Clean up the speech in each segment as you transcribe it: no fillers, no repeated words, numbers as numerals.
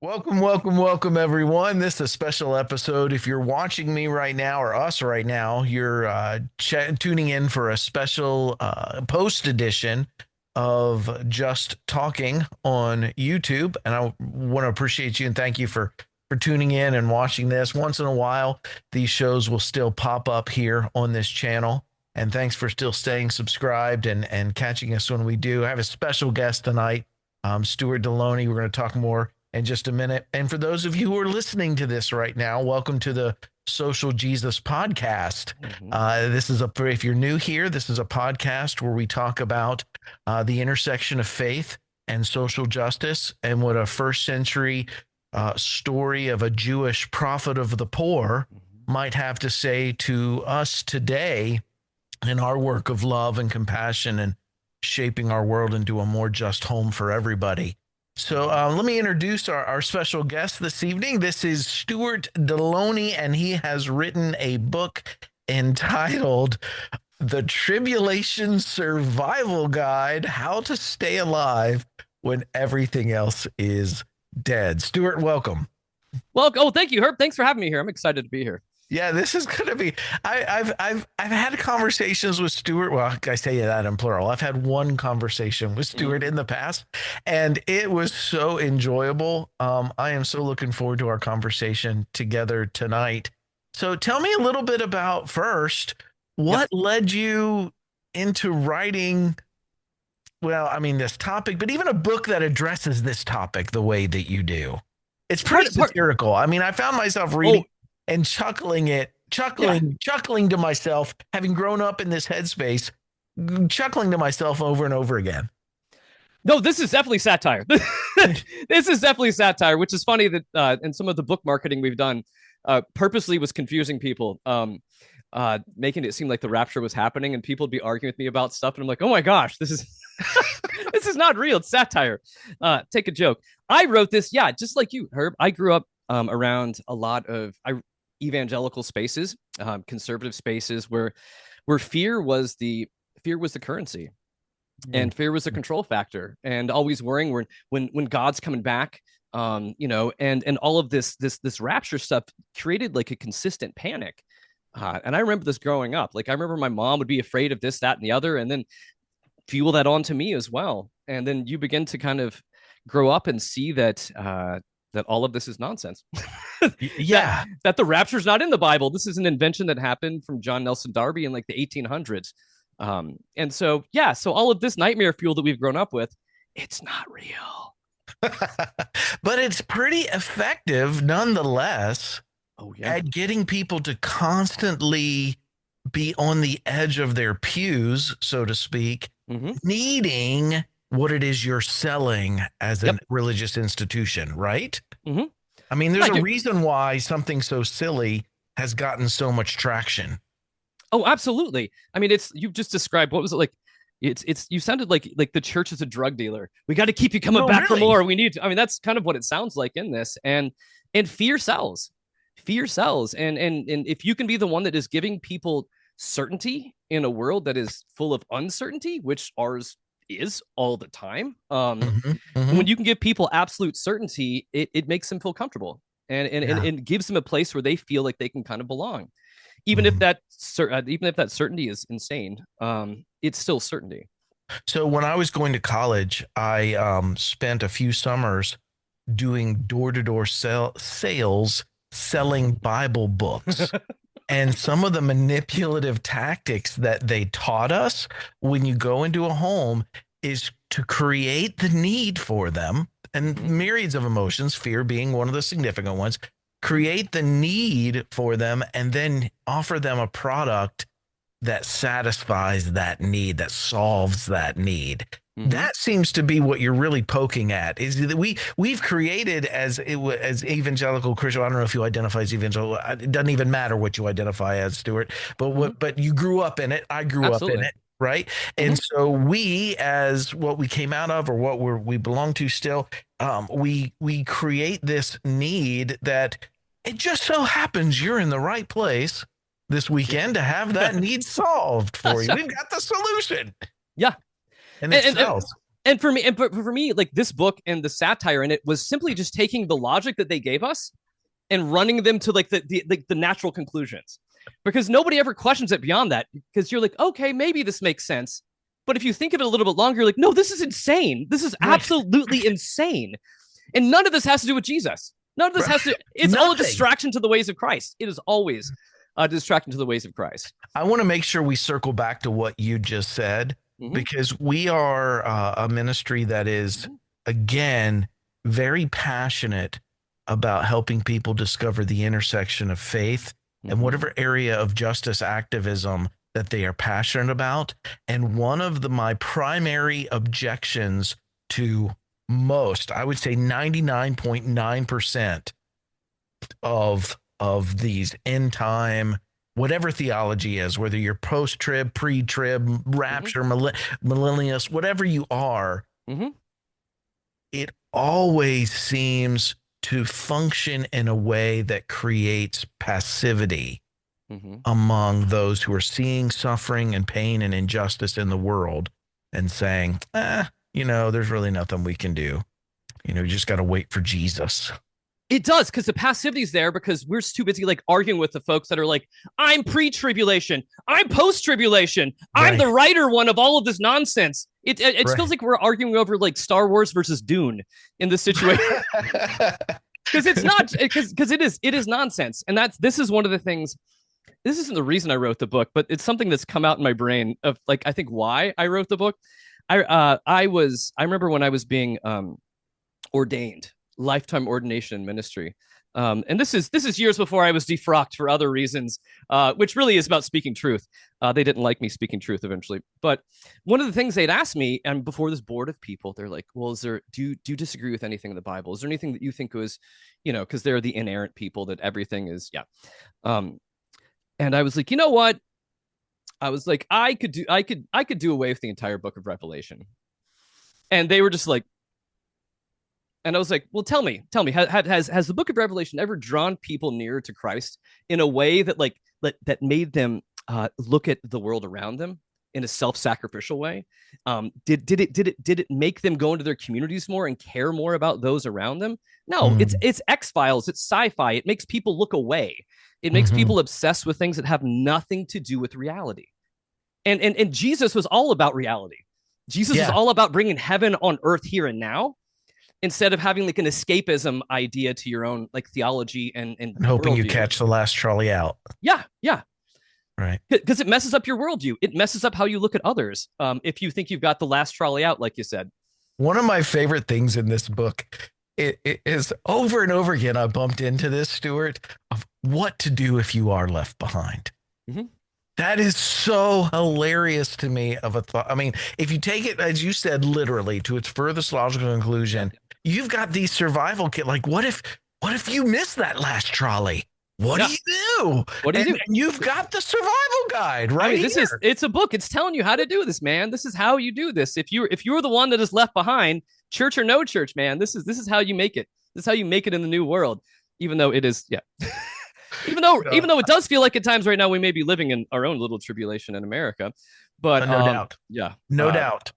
Welcome, welcome, welcome, everyone. This is a special episode. If you're watching me right now or us right now, you're tuning in for a special post edition of Just Talking on YouTube. And I want to appreciate you and thank you for tuning in and watching this. Once in a while, these shows will still pop up here on this channel. And thanks for still staying subscribed and catching us when we do. I have a special guest tonight, Stuart Delony. We're going to talk more in just a minute. And for those of you who are listening to this right now, welcome to the Social Jesus Podcast. This is if you're new here, this is a podcast where we talk about the intersection of faith and social justice and what a first century story of a Jewish prophet of the poor might have to say to us today in our work of love and compassion and shaping our world into a more just home for everybody. So let me introduce our special guest this evening. This is Stuart Delony, and he has written a book entitled The Tribulation Survival Guide, How to Stay Alive When Everything Else is Dead. Stuart, welcome. Well, thank you, Herb. Thanks for having me here. I'm excited to be here. Yeah, this is going to be. I've had conversations with Stuart. Well, I say that in plural. I've had one conversation with Stuart in the past, and it was so enjoyable. I am so looking forward to our conversation together tonight. So, tell me a little bit about first what led you into writing. Well, I mean, this topic, but even a book that addresses this topic the way that you do. It's pretty satirical. I mean, I found myself reading and chuckling to myself, having grown up in this headspace, chuckling to myself over and over again. No, this is definitely satire. This is definitely satire, which is funny that in some of the book marketing we've done purposely was confusing people, making it seem like the rapture was happening, and people would be arguing with me about stuff. And I'm like, oh my gosh, this is this is not real. It's satire. Take a joke. I wrote this. Yeah, just like you, Herb. I grew up around a lot of evangelical spaces, conservative spaces where fear was the currency, and fear was the control factor, and always worrying when God's coming back, and all of this rapture stuff created like a consistent panic. And I remember this growing up. Like I remember my mom would be afraid of this, that, and the other, and then fuel that on to me as well. And then you begin to kind of grow up and see that all of this is nonsense. that the rapture's not in the Bible. This is an invention that happened from John Nelson Darby in like the 1800s. And so all of this nightmare fuel that we've grown up with, it's not real. But it's pretty effective nonetheless at getting people to constantly be on the edge of their pews, so to speak, needing what it is you're selling as a religious institution, right? I mean, there's a reason why something so silly has gotten so much traction. Oh, absolutely. I mean, you've just described, what was it like? You sounded like the church is a drug dealer. We got to keep you coming back for more. We need to, I mean, that's kind of what it sounds like in this. And fear sells. Fear sells. And if you can be the one that is giving people certainty in a world that is full of uncertainty, which ours is all the time, when you can give people absolute certainty, it makes them feel comfortable, and it gives them a place where they feel like they can kind of belong, even if that certainty is insane. It's still certainty. So when I was going to college, I spent a few summers doing door-to-door sales, selling Bible books. And some of the manipulative tactics that they taught us when you go into a home is to create the need for them, and myriads of emotions, fear being one of the significant ones, create the need for them, and then offer them a product that satisfies that need, that solves that need. That seems to be what you're really poking at, is that we've created as evangelical Christian. I don't know if you identify as evangelical. It doesn't even matter what you identify as, Stuart, but you grew up in it. I grew up in it. Right. And so we, as what we came out of, or what we belong to still, we create this need that it just so happens you're in the right place this weekend to have that need solved for you. We've got the solution. Yeah. And it sells. And for me, like this book and the satire in it was simply just taking the logic that they gave us and running them to like the natural conclusions, because nobody ever questions it beyond that, because you're like, okay, maybe this makes sense. But if you think of it a little bit longer, you're like, no, this is insane. This is absolutely insane. And none of this has to do with Jesus. None of this has to, it's all a distraction to the ways of Christ. It is always a distraction to the ways of Christ. I want to make sure we circle back to what you just said, because we are a ministry that is, again, very passionate about helping people discover the intersection of faith and whatever area of justice activism that they are passionate about. And one of my primary objections to most, I would say 99.9% of these end time, whatever theology is, whether you're post-trib, pre-trib, rapture, millennialist, whatever you are, it always seems to function in a way that creates passivity among those who are seeing suffering and pain and injustice in the world and saying, there's really nothing we can do. You just got to wait for Jesus. It does, because the passivity is there because we're too busy like arguing with the folks that are like, I'm pre-tribulation, I'm post-tribulation, I'm the writer one of all of this nonsense. It feels like we're arguing over like Star Wars versus Dune in this situation. Because it's not, because it is nonsense. And this is one of the things. This isn't the reason I wrote the book, but it's something that's come out in my brain of like, I think why I wrote the book. I remember when I was being ordained, lifetime ordination in ministry. And this is years before I was defrocked for other reasons, which really is about speaking truth. They didn't like me speaking truth eventually. But one of the things they'd asked me, and before this board of people, they're like, well, do you disagree with anything in the Bible? Is there anything that you think was, because they're the inerrant people that everything is, and I was like, you know what? I was like, I could do away with the entire book of Revelation. And they were just like, and I was like, well, tell me, has the book of Revelation ever drawn people nearer to Christ in a way that that made them look at the world around them in a self-sacrificial way? Did it make them go into their communities more and care more about those around them? No, it's X-Files, it's sci-fi. It makes people look away. It makes people obsessed with things that have nothing to do with reality. And Jesus was all about reality. Jesus was all about bringing heaven on earth here and now, instead of having like an escapism idea to your own like theology and hoping you catch the last trolley out. Yeah. Right. Because it messes up your worldview. It messes up how you look at others. If you think you've got the last trolley out, like you said. One of my favorite things in this book it is over and over again. I bumped into this, Stuart, of what to do if you are left behind. That is so hilarious to me of a thought. I mean, if you take it, as you said, literally to its furthest logical conclusion, you've got these survival kit. Like, what if you miss that last trolley? What do you do? What do you do? And you've got the survival guide, right? I mean, it's a book. It's telling you how to do this, man. This is how you do this. If you're the one that is left behind, church or no church, man, this is how you make it. This is how you make it in the new world. Even though it is, even though it does feel like at times right now we may be living in our own little tribulation in America, but no doubt, no doubt.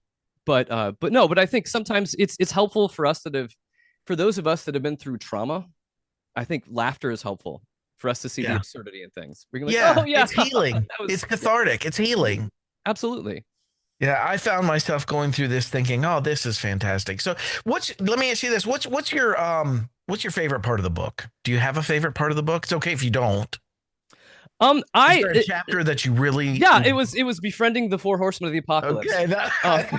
But I think sometimes it's helpful for those of us that have been through trauma. I think laughter is helpful for us to see the absurdity in things. We can it's healing. It's cathartic. It's healing. Absolutely. Yeah, I found myself going through this thinking, "Oh, this is fantastic." So, let me ask you this: what's your favorite part of the book? Do you have a favorite part of the book? It's okay if you don't. Is there a chapter that you really? Yeah, it was befriending the 4 horsemen of the apocalypse. Okay, that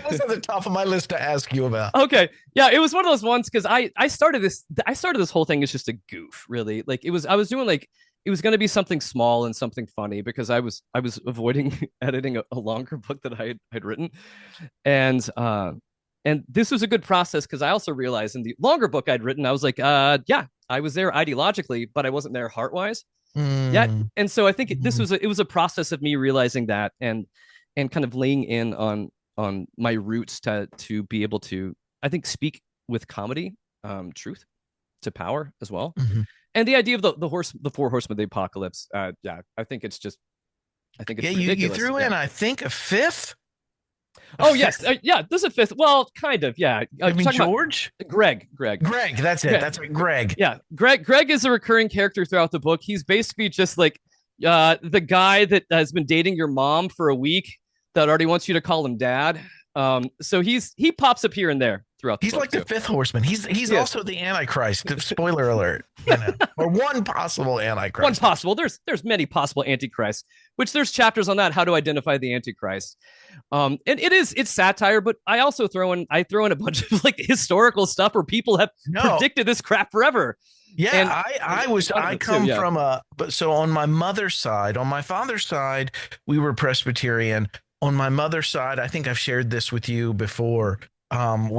was at the top of my list to ask you about. Okay, yeah, it was one of those ones because I started this whole thing as just a goof, really. Like I was doing like it was going to be something small and something funny because I was avoiding editing a longer book that I had written, and this was a good process because I also realized in the longer book I'd written I was like, I was there ideologically, but I wasn't there heart-wise. Yeah, and so I think it was a process of me realizing that and kind of laying in on my roots to be able to, I think, speak with comedy, truth to power as well. And the idea of the 4 horsemen of the apocalypse, I think it's ridiculous. You threw in, I think, a 5th. A Oh yes, fifth? yeah. This is a fifth. Well, kind of. Yeah. I mean Talking about George? Greg. Greg. Greg, that's it. Yeah. That's it. Greg. Yeah. Greg is a recurring character throughout the book. He's basically just like the guy that has been dating your mom for a week that already wants you to call him dad. So he pops up here and there throughout the He's book like the too. fifth horseman. He's Yes. also the Antichrist. Spoiler alert. Or one possible One Antichrist. possible. There's many possible antichrists, which there's chapters on that, how to identify the antichrist. And it's satire, but I also throw in a bunch of like historical stuff where people have No, predicted this crap forever. yeah, And I come from but so on my mother's side, on my father's side, we were Presbyterian. On my mother's side, I think I've shared this with you before. I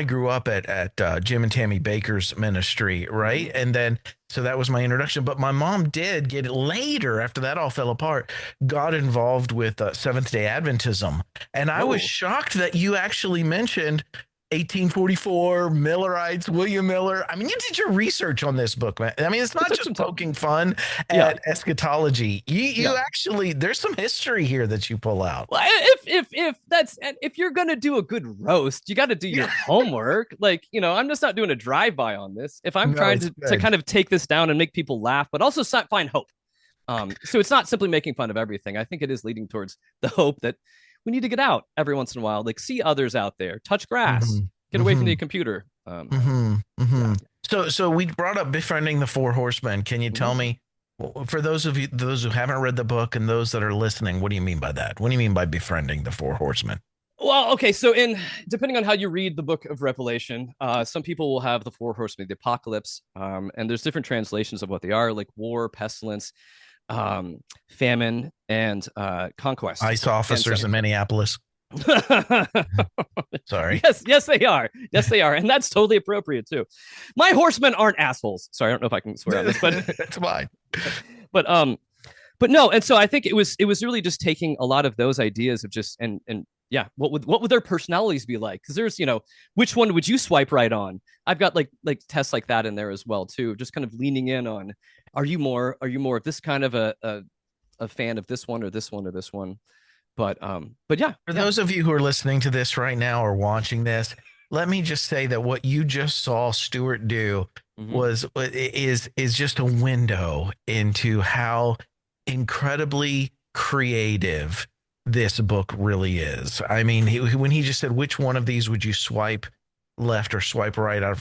grew up at Jim and Tammy Baker's ministry, right? And then so that was my introduction. But my mom did get later, after that all fell apart, got involved with Seventh Day Adventism, and I was shocked that you actually mentioned 1844, Millerites, William Miller. I mean, you did your research on this book, man. I mean, it's not just poking fun at eschatology. You actually, there's some history here that you pull out. Well, if you're gonna do a good roast, you got to do your homework. Like, I'm just not doing a drive-by on this. If I'm trying to kind of take this down and make people laugh, but also find hope. So it's not simply making fun of everything. I think it is leading towards the hope that we need to get out every once in a while, like see others out there, touch grass, get away from the computer. So we brought up befriending the four horsemen. Can you tell me, for those who haven't read the book and those that are listening, what do you mean by that? What do you mean by befriending the four horsemen? Well, okay, so depending on how you read the book of Revelation, some people will have the four horsemen of the apocalypse, and there's different translations of what they are, like war, pestilence, famine, and conquest. ICE officers in Minneapolis. Sorry. Yes, they are. Yes, they are, and that's totally appropriate too. My horsemen aren't assholes. Sorry, I don't know if I can swear on this, but that's fine. But no, and so I think it was really just taking a lot of those ideas of just and yeah, what would their personalities be like? Because there's which one would you swipe right on? I've got like tests like that in there as well too, just kind of leaning in on are you more of this kind of a fan of this one or this one or this one? But yeah. For those of you who are listening to this right now or watching this, let me just say that what you just saw Stuart do is just a window into how incredibly creative this book really is. I mean, when he just said, which one of these would you swipe left or swipe right? I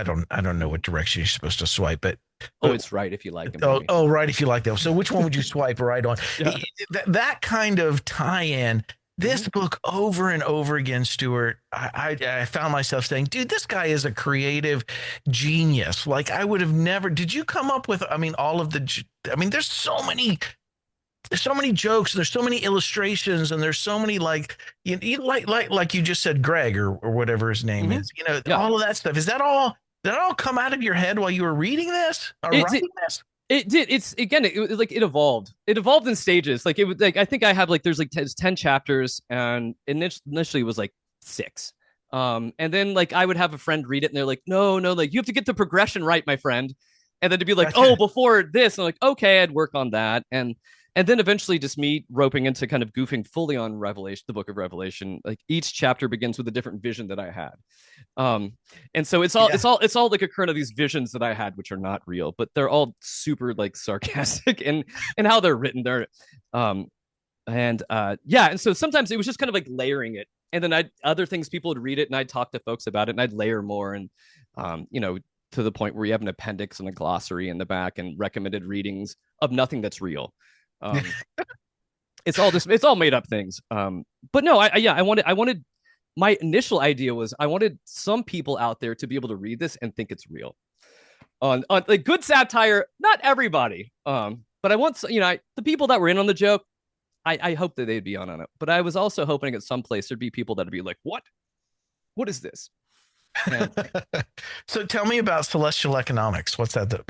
don't know what direction you're supposed to swipe, but it's right if you like them. Right if you like them. So which one would you swipe right on? That kind of tie-in. This book over and over again, Stuart, I found myself saying, dude, this guy is a creative genius. Like I would have never, did you come up with, there's so many jokes, there's so many illustrations, and there's so many like you just said, Greg or whatever his name is, all of that stuff. Did that all come out of your head while you were reading this or writing this? It did. It evolved. It evolved in stages. Like it was like I think I have like there's like 10 chapters, and initially it was like 6. And then like I would have a friend read it, and they're like, no, like you have to get the progression right, my friend. And then to be like, before this, and I'm like, okay, I'd work on that. And then eventually just me roping into kind of goofing fully on Revelation, the book of Revelation. Like each chapter begins with a different vision that I had. And so it's all like a current of these visions that I had, which are not real, but they're all super like sarcastic and how they're written. And so sometimes it was just kind of like layering it. And then other things people would read it and I'd talk to folks about it and I'd layer more. And, to the point where you have an appendix and a glossary in the back and recommended readings of nothing that's real. It's all made up things. But no, I wanted my initial idea was I wanted some people out there to be able to read this and think it's real. On like good satire, not everybody. But I want the people that were in on the joke. I hope that they'd be on it. But I was also hoping at some place there'd be people that'd be like, what is this? So tell me about celestial economics. What's that?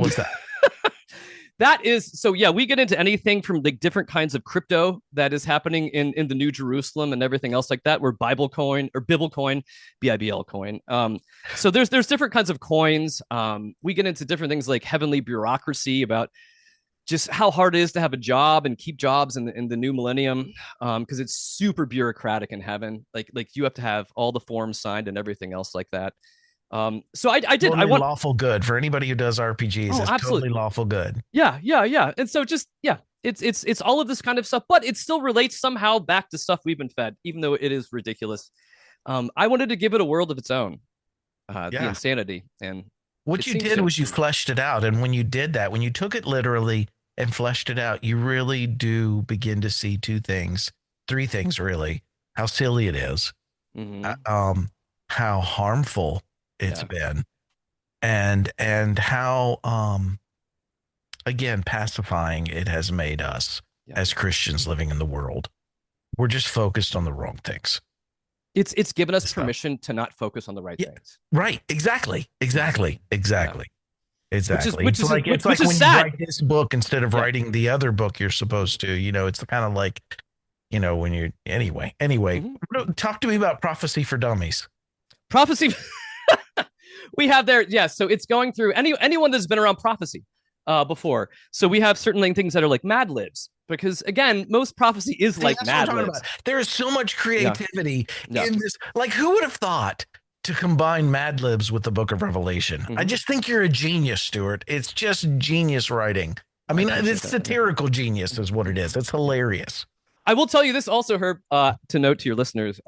That is so we get into anything from like different kinds of crypto that is happening in the New Jerusalem and everything else like that. We're Bible coin or Bible coin, BIBL coin. So there's different kinds of coins. We get into different things like heavenly bureaucracy about just how hard it is to have a job and keep jobs in the new millennium, because it's super bureaucratic in heaven. Like you have to have all the forms signed and everything else like that. So I did. Totally lawful good for anybody who does RPGs. Oh, It's totally absolutely. lawful good. Yeah. And so just it's all of this kind of stuff, but it still relates somehow back to stuff we've been fed, even though it is ridiculous. I wanted to give it a world of its own, the Yeah. insanity, and What it you seems did to. was you fleshed it out. And when you did that, when you took it literally and fleshed it out, you really do begin to see two things, three things really, how silly it is, uh, Mhm. um, how harmful it's Yeah, been, and how again pacifying it has made us yeah. as Christians living in the world. We're just focused on the wrong things. It's given us Stuff. permission to not focus on the right Yeah, things. right. Exactly. Exactly. Yeah, Exactly. Exactly. which is It's which like is when you sad. write this book instead of Yeah. writing the other book you're supposed to. It's kind of like, when you're anyway. Mhm. Talk to me about Prophecy for Dummies. Prophecy. We have there, yes. So it's going through anyone that's been around prophecy before. So we have certain things that are like Mad Libs, because again, most prophecy is See, like that's what I'm Mad talking Libs. about. There is so much Yeah, creativity yeah. in this. Like, who would have thought to combine Mad Libs with the Book of Revelation? I Mm-hmm. just think you're a genius, Stuart. It's just genius writing. I Well, I mean, appreciate it's that. Yeah. satirical genius is what it is. It's hilarious. I will tell you this also, Herb, to note to your listeners.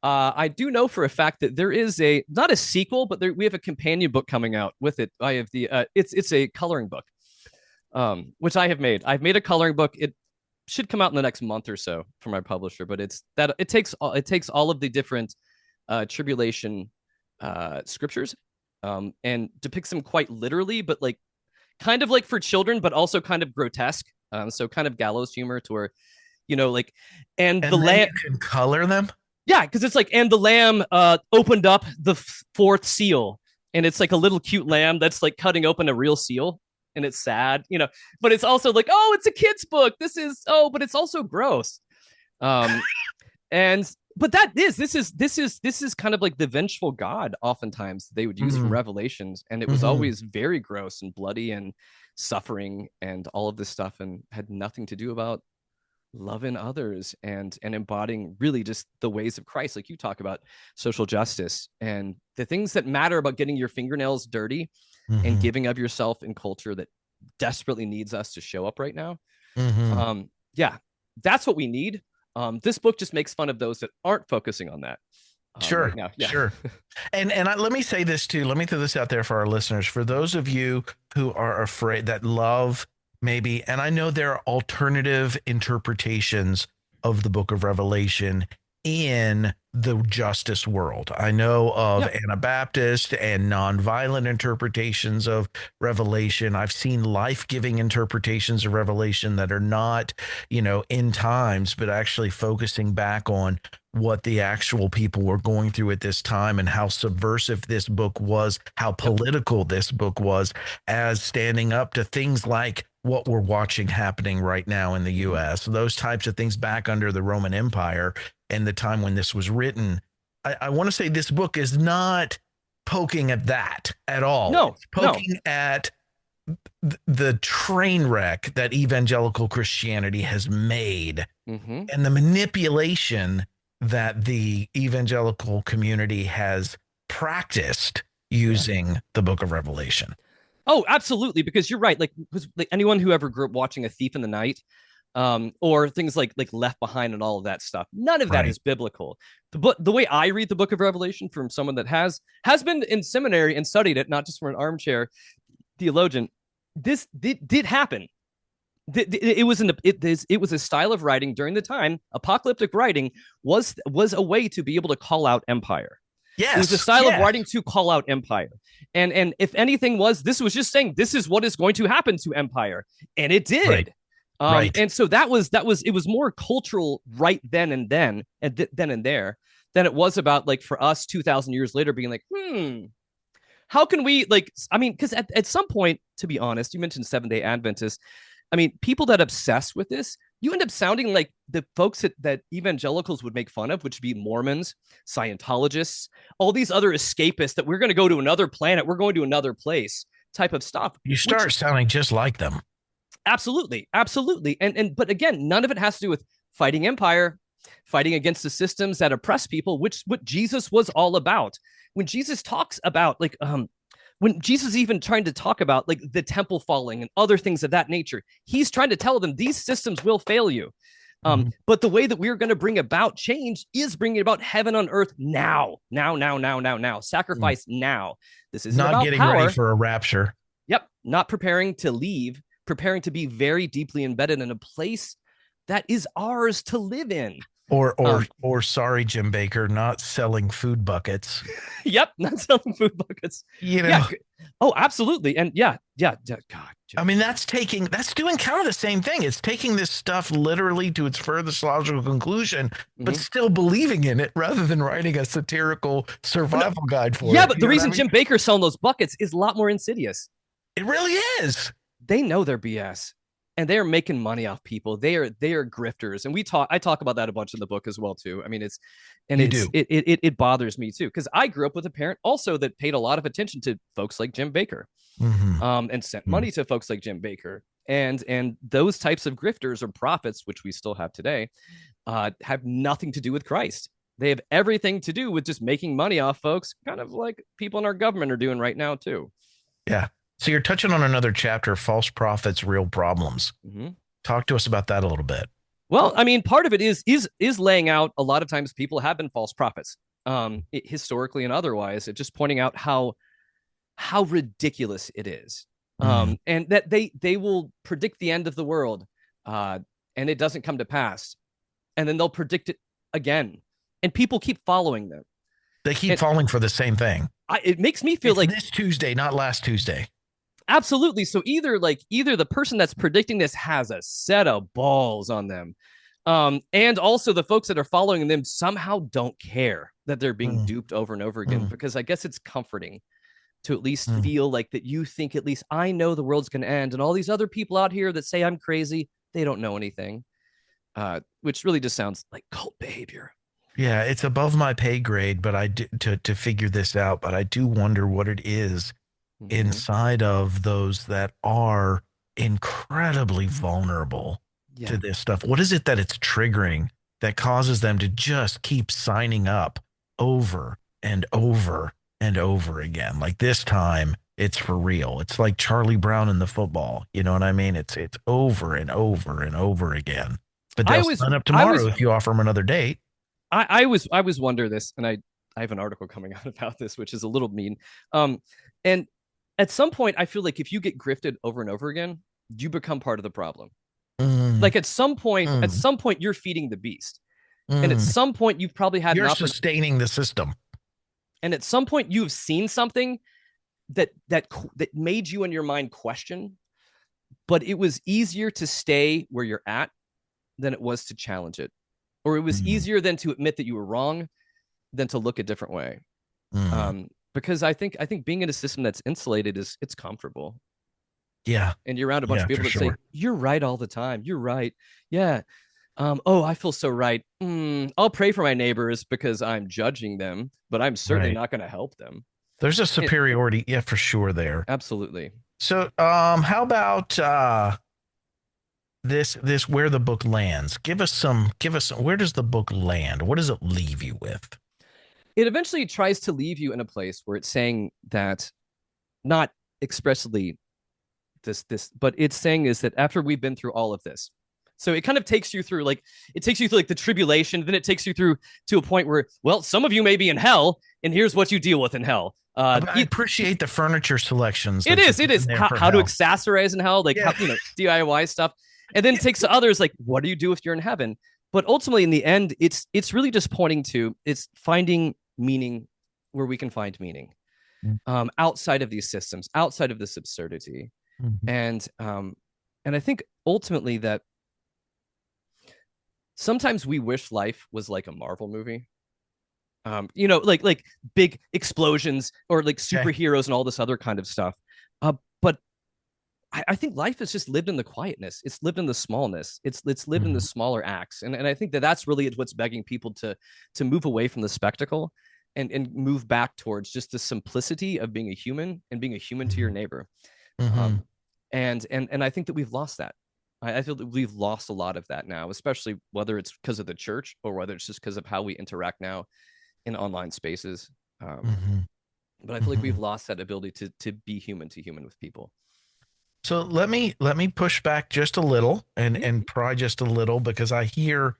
I do know for a fact that there is not a sequel, but we have a companion book coming out with it. I have it's a coloring book, which I have made. I've made a coloring book. It should come out in the next month or so from my publisher, but it takes all of the different tribulation scriptures, and depicts them quite literally, but like kind of like for children, but also kind of grotesque. So kind of gallows humor to where, like, and the And then lamb. you can color them. Yeah, because it's like, and the lamb opened up the fourth seal, and it's like a little cute lamb that's like cutting open a real seal, and it's sad, but it's also like, oh, it's a kid's book. But it's also gross. Um, and but this is kind of like the vengeful God. Oftentimes they would use from Mm-hmm. Revelations, and it was Mm-hmm. always very gross and bloody and suffering and all of this stuff, and had nothing to do about loving others and embodying really just the ways of Christ. Like you talk about social justice and the things that matter about getting your fingernails dirty and Mm-hmm. giving of yourself in culture that desperately needs us to show up right now. Mm-hmm. Yeah, that's what we need. This book just makes fun of those that aren't focusing on that right Sure, now. Yeah. sure. Let me say this too. Let me throw this out there for our listeners. For those of you who are afraid that love maybe, and I know there are alternative interpretations of the book of Revelation in the justice world. I know of Yeah. Anabaptist and nonviolent interpretations of Revelation. I've seen life-giving interpretations of Revelation that are not, in times, but actually focusing back on what the actual people were going through at this time and how subversive this book was, how Yep. political this book was, as standing up to things like what we're watching happening right now in the US, those types of things back under the Roman Empire and the time when this was written. I want to say this book is not poking at that at all. No, It's no. poking at the train wreck that evangelical Christianity has made Mm-hmm. and the manipulation that the evangelical community has practiced Yeah. using the book of Revelation. Oh, absolutely. Because you're right. Like anyone who ever grew up watching A Thief in the Night, or things like Left Behind and all of that stuff, none of that Right. is biblical. The way I read the Book of Revelation from someone that has been in seminary and studied it, not just from an armchair theologian, this did happen. It was a style of writing during the time. Apocalyptic writing was a way to be able to call out empire. It was a Yes. style of Yes. writing to call out empire. And if anything this was just saying this is what is going to happen to empire. And it did. Right. Right. And so it was more cultural right then and there than it was about, like, for us 2,000 years later being like, how can we, like, I mean, because at some point, to be honest, you mentioned Seventh-day Adventists. I mean, people that obsess with this, you end up sounding like the folks that evangelicals would make fun of, which would be Mormons, Scientologists, all these other escapists that we're going to go to another planet, we're going to another place type of stuff. You start sounding just like them. Absolutely, absolutely. And but again, none of it has to do with fighting empire, fighting against the systems that oppress people, which what Jesus was all about. When Jesus talks about when Jesus even trying to talk about like the temple falling and other things of that nature, he's trying to tell them these systems will fail you. But the way that we're going to bring about change is bringing about heaven on earth now. Sacrifice now. This isn't Not about getting power. ready for a rapture. Yep. Not preparing to leave, preparing to be very deeply embedded in a place that is ours to live in. Or sorry, Jim Baker, not selling food buckets. Yep, not selling food buckets. Yeah. Oh, absolutely. And God. I mean, that's doing kind of the same thing. It's taking this stuff literally to its furthest logical conclusion, but still believing in it rather than writing a satirical survival guide for it. Yeah, but the reason Jim Baker's selling those buckets is a lot more insidious. It really is. They know their BS. And they are making money off people. They are grifters, and I talk about that a bunch in the book as well too. I mean, it bothers me too, because I grew up with a parent also that paid a lot of attention to folks like Jim Baker, and sent money to folks like Jim Baker, and those types of grifters or prophets, which we still have today, have nothing to do with Christ. They have everything to do with just making money off folks, kind of like people in our government are doing right now too. Yeah. So you're touching on another chapter, false prophets, real problems. Talk to us about that a little bit. Well, I mean, part of it is laying out a lot of times people have been false prophets, historically and otherwise. It just pointing out how ridiculous it is, and that they will predict the end of the world, and it doesn't come to pass, and then they'll predict it again, and people keep following them. They keep falling for the same thing. It makes me feel like this Tuesday, not last Tuesday. Absolutely. So either the person that's predicting this has a set of balls on them, and also the folks that are following them somehow don't care that they're being duped over and over again, because I guess it's comforting to at least feel like that you think at least I know the world's going to end, and all these other people out here that say I'm crazy, they don't know anything, which really just sounds like cult behavior. Yeah, it's above my pay grade, but to figure this out, but I do wonder what it is inside of those that are incredibly vulnerable to this stuff. What is it that it's triggering that causes them to just keep signing up over and over and over again? Like this time, it's for real. It's like Charlie Brown in the football. You know what I mean? It's over and over and over again. But they'll sign up tomorrow if you offer them another date. I always wonder this, and I have an article coming out about this, which is a little mean. And at some point, I feel like if you get grifted over and over again, you become part of the problem. Like at some point, you're feeding the beast, and at some point, you've probably had you're sustaining the system, and at some point, you've seen something that made you in your mind question. But it was easier to stay where you're at than it was to challenge it, or it was easier than to admit that you were wrong than to look a different way. Because I think being in a system that's insulated it's comfortable. Yeah. And you're around a bunch of people that say, you're right all the time. You're right. Yeah. Oh, I feel so right. I'll pray for my neighbors because I'm judging them, but I'm certainly not going to help them. There's a superiority. For sure there. Absolutely. So how about this where the book lands? Give us some, where does the book land? What does it leave you with? It eventually tries to leave you in a place where it's saying that, not expressly this, but it's saying is that after we've been through all of this, so it kind of takes you through like the tribulation, then it takes you through to a point where, well, some of you may be in hell, and here's what you deal with in hell. I appreciate the furniture selections. It is how to accessorize in hell, like how, DIY stuff, and then it takes to others like, what do you do if you're in heaven? But ultimately, in the end, it's really just pointing to it's finding meaning where we can find meaning outside of these systems, outside of this absurdity. And I think ultimately that sometimes we wish life was like a Marvel movie, like big explosions or like superheroes and all this other kind of stuff. But I think life is just lived in the quietness. It's lived in the smallness. It's lived in the smaller acts. And I think that's really what's begging people to move away from the spectacle and move back towards just the simplicity of being a human and being a human to your neighbor. And I think that we've lost that. I feel that we've lost a lot of that now, especially whether it's because of the church or whether it's just because of how we interact now in online spaces. Mm-hmm. But I feel like Mm-hmm. we've lost that ability to be human to human with people. So let me push back just a little and Mhm. pry just a little because I hear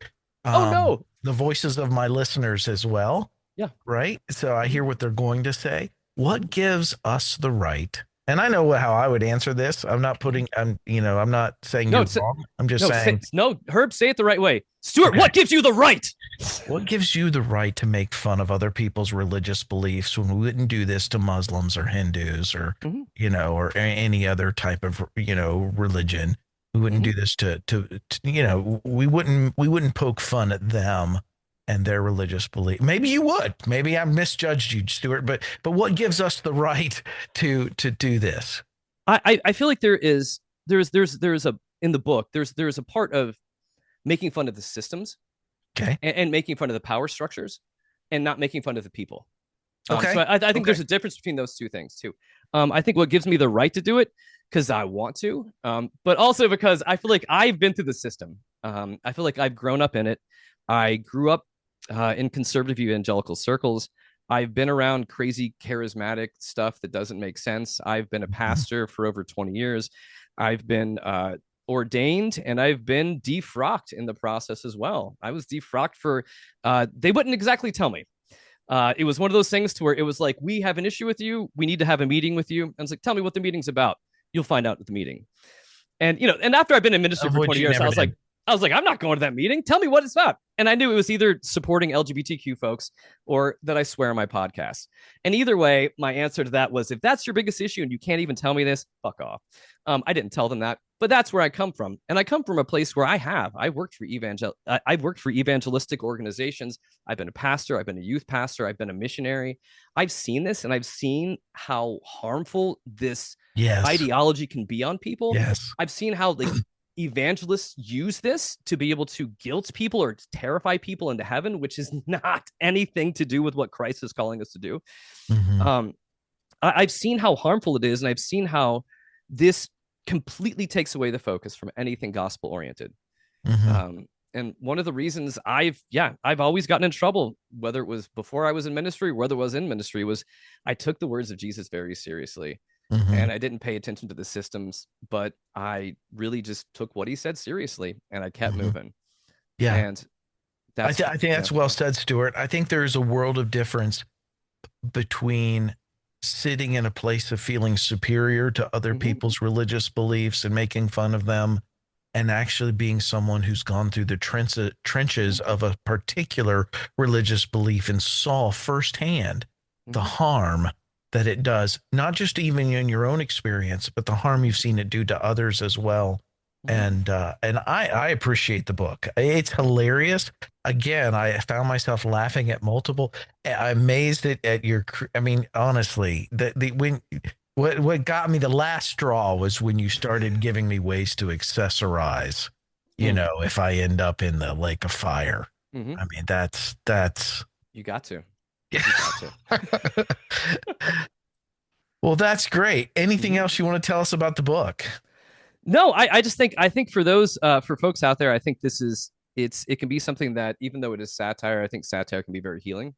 Oh no. the voices of my listeners as well, Yeah. right? So I Mhm. hear what they're going to say. What Mhm. gives us the right? And I know how I would answer this. I'm not Mhm. putting I'm not saying No, you're wrong. I'm just no, saying, no, Herb, say it the right way. Stuart, okay, what gives you the right? what gives you the right to make fun of other people's religious beliefs when we wouldn't do this to Muslims or Hindus or, Mhm. or any other type of, religion? We wouldn't Mhm. do this to we wouldn't poke fun at them and their religious belief. Maybe you would. Maybe I misjudged you, Stuart, but what gives us the right to do this? I feel like there's a in the book there's a part of making fun of the systems Okay. and making fun of the power structures and not making fun of the people. So Okay. I think Okay. there's a difference between those two things too. I think what gives me the right to do it because I want to, but also because I feel like I've been through the system. I feel like I've grown up in it. I grew up in conservative evangelical circles. I've been around crazy charismatic stuff that doesn't make sense. I've been a Mhm. pastor for over 20 years. I've been ordained and I've been defrocked in the process as well. I was defrocked for, they wouldn't exactly tell me. It was one of those things to where it was like, we have an issue with you. We need to have a meeting with you. And it's like, tell me what the meeting's about. You'll find out at the meeting. And and after I've been in ministry Of for which 20 you years, never did. I was like, I'm not going to that meeting. Tell me what it's about. And I knew it was either supporting LGBTQ folks or that I swear on my podcast. And either way, my answer to that was, if that's your biggest issue and you can't even tell me this, fuck off. I didn't tell them that, but that's where I come from. And I come from a place where I've worked for I've worked for evangelistic organizations. I've been a pastor. I've been a youth pastor. I've been a missionary. I've seen this and I've seen how harmful this Yes. ideology can be on people. Yes. I've seen how evangelists use this to be able to guilt people or to terrify people into heaven, which is not anything to do with what Christ is calling us to do. Hmm. Um, I've seen how harmful it is, and I've seen how this completely takes away the focus from anything gospel oriented. Hmm. And one of the reasons I've always gotten in trouble, whether it was before I was in ministry, whether it was in ministry, was I took the words of Jesus very seriously. Hmm. And I didn't pay attention to the systems, but I really just took what he said seriously and I kept Hmm. moving. Yeah. And I, that's, I think that's well said, Stuart. I think there's a world of difference between sitting in a place of feeling superior to other mm-hmm, people's religious beliefs and making fun of them, and actually being someone who's gone through the mm-hmm, trenches of a particular religious belief and saw firsthand the mm-hmm, harm that it does, not just even in your own experience, but the harm mm-hmm, you've seen it do to others as well. mm-hmm. And I appreciate the book. It's hilarious. Again, I found myself laughing at multiple. I'm amazed at your. I mean, honestly, the when what got me the last straw was when you started giving me ways to accessorize. Mm, If I end up in the lake of fire. mm-hmm. I mean, that's. You got to, Yeah. you got to. Well, that's great. Anything Mm-hmm. else you want to tell us about the book? No, I just think for those for folks out there, I think it can be something that even though it is satire, I think satire can be very healing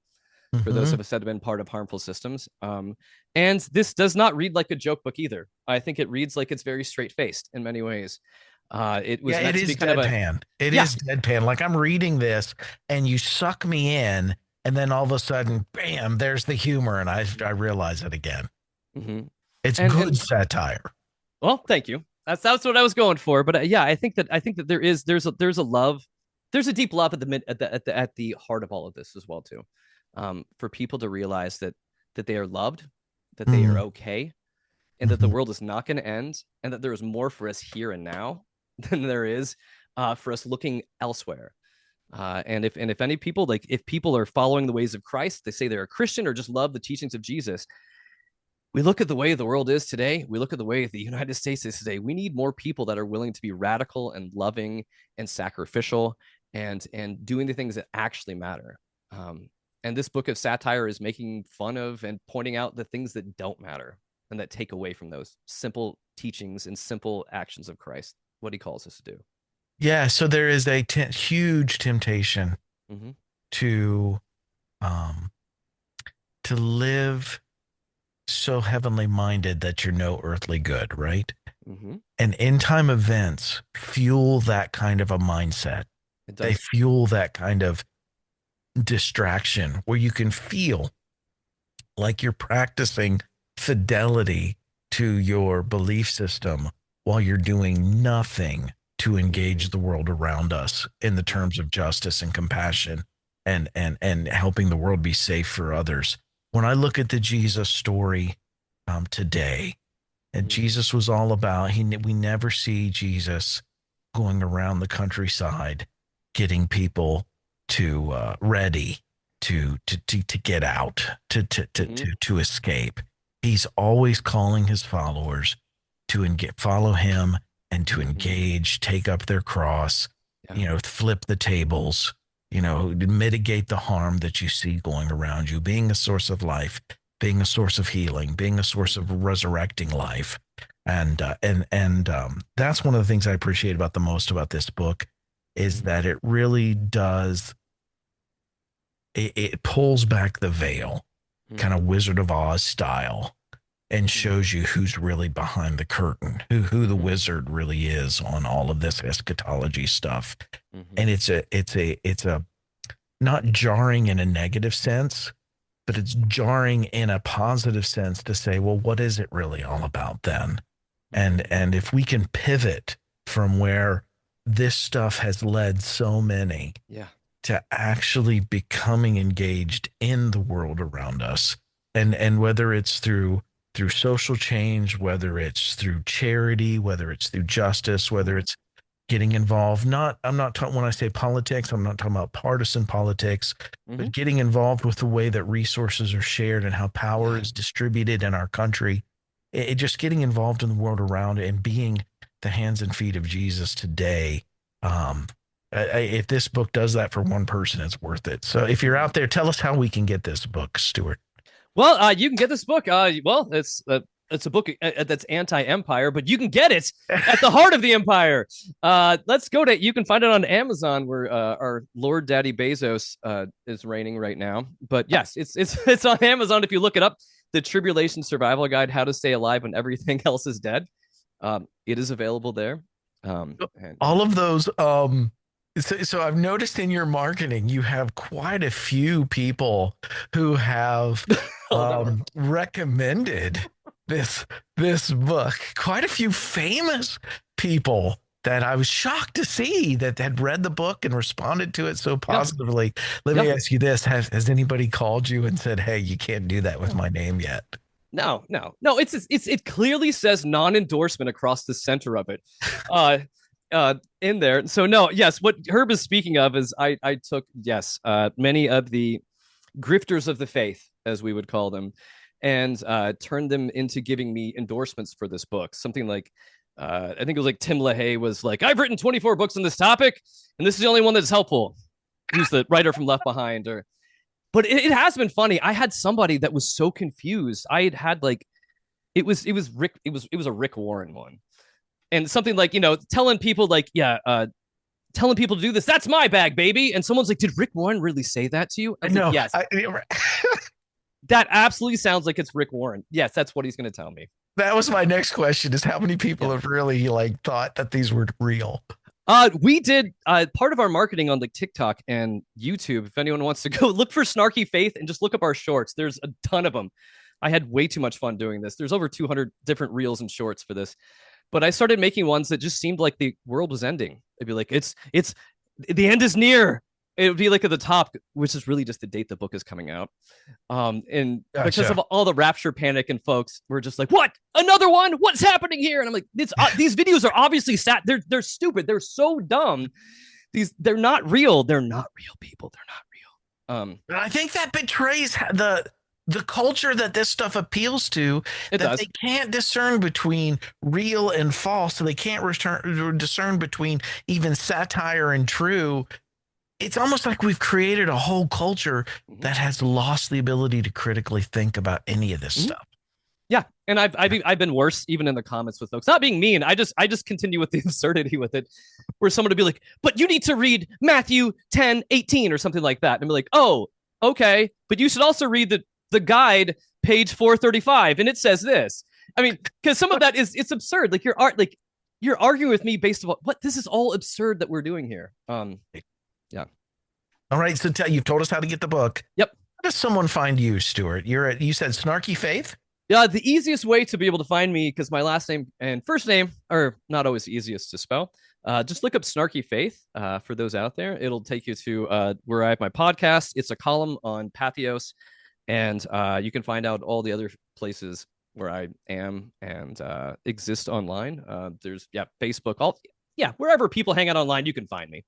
for those Hmm. of us that have been part of harmful systems. And this does not read like a joke book either. I think it reads like it's very straight faced in many ways. It Yeah, was it meant to be is kind of a deadpan. It yeah. is deadpan. Like I'm reading this and you suck me in, and then all of a sudden, bam, there's the humor, and I realize it again. Mm-hmm. It's And good satire. well, thank you. That's what I was going for. But yeah, I think that there's a love, there's a deep love at the mid at the heart of all of this as well too, for people to realize that they are loved, that they are Mm-hmm. okay, and that the Mm-hmm. world is not going to end, and that there is more for us here and now than there is for us looking elsewhere. And if any people if people are following the ways of Christ, they say they're a Christian or just love the teachings of Jesus, we look at the way the world is today, we look at the way the United States is today, we need more people that are willing to be radical and loving and sacrificial and doing the things that actually matter. um, and this book of satire is making fun of and pointing out the things that don't matter. and that take away from those simple teachings and simple actions of Christ, what he calls us to do. Yeah. So there is a huge temptation Mm-hmm. to um, to live so heavenly minded that you're no earthly good, right? Mm-hmm. And end time events fuel that kind of a mindset. It They does. fuel that kind of distraction where you can feel like you're practicing fidelity to your belief system while you're doing nothing to engage the world around us in the terms of justice and compassion and helping the world be safe for others. When I look at the Jesus story today, and Jesus was all about we never see Jesus going around the countryside getting people to ready to get out to escape. He's always calling his followers to follow him and to engage, take up their cross, flip the tables, mitigate the harm that you see going around you, being a source of life, being a source of healing, being a source of resurrecting life. And that's one of the things I appreciate about the most about this book is that it really does. It pulls back the veil, kind of Wizard of Oz style, and shows you who's really behind the curtain, who the wizard really is on all of this eschatology stuff. And it's a not jarring in a negative sense, but it's jarring in a positive sense to say, well, what is it really all about then? And if we can pivot from where this stuff has led so many to actually becoming engaged in the world around us, and whether it's through social change, whether it's through charity, whether it's through justice, whether it's getting involved. I'm not talking, when I say politics, I'm not talking about partisan politics, but getting involved with the way that resources are shared and how power is distributed in our country. Just getting involved in the world around it and being the hands and feet of Jesus today. If this book does that for one person, it's worth it. So if you're out there, tell us how we can get this book, Stuart. Well, you can get this book. Well, it's a book that's anti-empire, but you can get it at the heart of the empire. Let's go to. You can find it on Amazon, where our Lord Daddy Bezos is reigning right now. But yes, it's on Amazon. If you look it up, the Tribulation Survival Guide: How to Stay Alive When Everything Else Is Dead. It is available there. All of those. So I've noticed in your marketing, you have quite a few people who have recommended this book. Quite a few famous people that I was shocked to see that had read the book and responded to it so positively. Let me ask you this: Has anybody called you and said, "Hey, you can't do that with my name yet"? No. It clearly says non-endorsement across the center of it. In there. So no, yes, what Herb is speaking of is I took many of the grifters of the faith, as we would call them, and turned them into giving me endorsements for this book. Something like I think it was like Tim LaHaye was like, I've written 24 books on this topic, and this is the only one that's helpful. Who's the writer from Left Behind? But it has been funny. I had somebody that was so confused. I had like it was Rick. It was a Rick Warren one. And something like, telling people like, telling people to do this. That's my bag, baby. And someone's like, did Rick Warren really say that to you? No. Like, yes. That absolutely sounds like it's Rick Warren. Yes, that's what he's going to tell me. That was my next question, is how many people have really thought that these were real? We did part of our marketing on like TikTok and YouTube. If anyone wants to go look for Snarky Faith and just look up our shorts, there's a ton of them. I had way too much fun doing this. There's over 200 different reels and shorts for this. But I started making ones that just seemed like the world was ending. It'd be like, it's the end is near. It would be like at the top, which is really just the date the book is coming out. And gotcha. Because of all the rapture panic and folks were just like, what? Another one? What's happening here? And I'm like, these videos are obviously they're stupid. They're so dumb. They're not real. They're not real, people. They're not real. I think that betrays the culture that this stuff appeals to, they can't discern between real and false, so they can't discern between even satire and true. It's almost like we've created a whole culture that has lost the ability to critically think about any of this stuff. Yeah, and I've been worse even in the comments with folks. Not being mean, I just continue with the absurdity with it, where someone would be like, "But you need to read Matthew 10:18 or something like that," and I'm like, "Oh, okay, but you should also read the guide, page 435, and it says this." I mean, because some of that it's absurd. Like you're arguing with me based on what this is all absurd that we're doing here. Yeah. All right, so you've told us how to get the book. Yep. How does someone find you, Stuart? You said Snarky Faith? Yeah, the easiest way to be able to find me, because my last name and first name are not always the easiest to spell. Just look up Snarky Faith for those out there. It'll take you to where I have my podcast. It's a column on Pathos, and you can find out all the other places where I am and exist online. There's Facebook, wherever people hang out online, you can find me.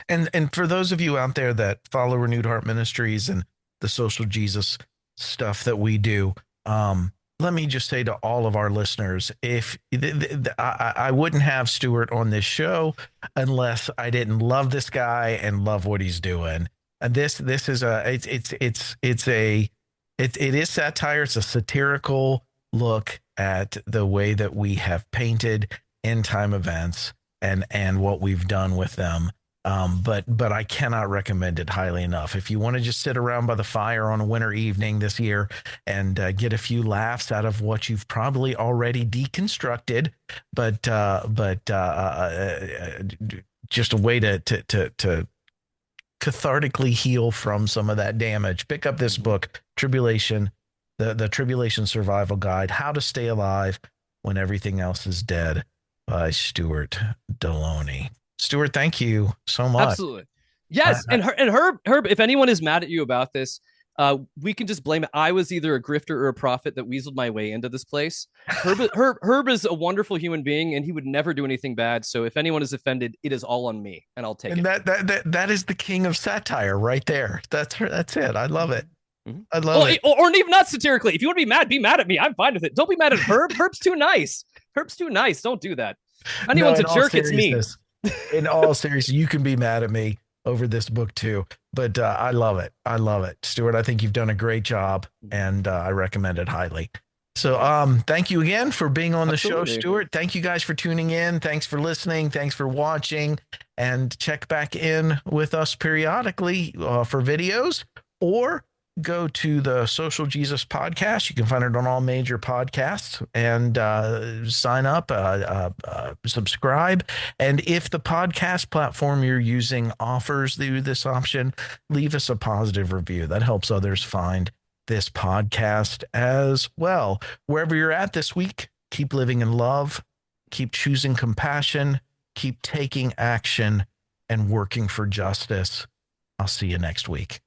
And for those of you out there that follow Renewed Heart Ministries and the social Jesus stuff that we do, let me just say to all of our listeners, if I wouldn't have Stuart on this show unless I didn't love this guy and love what he's doing. And this is it is satire. It's a satirical look at the way that we have painted end time events and what we've done with them. But I cannot recommend it highly enough. If you want to just sit around by the fire on a winter evening this year and get a few laughs out of what you've probably already deconstructed, but just a way to cathartically heal from some of that damage, pick up this book, Tribulation, the Tribulation Survival Guide, How to Stay Alive When Everything Else is Dead, by Stuart Delony. Stuart, thank you so much. Absolutely. Yes. And Herb, if anyone is mad at you about this, we can just blame it. I was either a grifter or a prophet that weaseled my way into this place. Herb is a wonderful human being, and he would never do anything bad. So if anyone is offended, it is all on me, and I'll take it. That is the king of satire right there. That's it. I love it. I love it. Or even not satirically. If you want to be mad at me. I'm fine with it. Don't be mad at Herb. Herb's too nice. Don't do that. If anyone's a jerk, it's me. In all seriousness, you can be mad at me over this book too, but I love it. I love it. Stuart, I think you've done a great job, and I recommend it highly. So thank you again for being on the show, Stuart. Thank you guys for tuning in. Thanks for listening. Thanks for watching, and check back in with us periodically for videos, or go to the Social Jesus podcast. You can find it on all major podcasts, and sign up, subscribe. And if the podcast platform you're using offers this option, leave us a positive review. That helps others find this podcast as well. Wherever you're at this week, keep living in love, keep choosing compassion, keep taking action, and working for justice. I'll see you next week.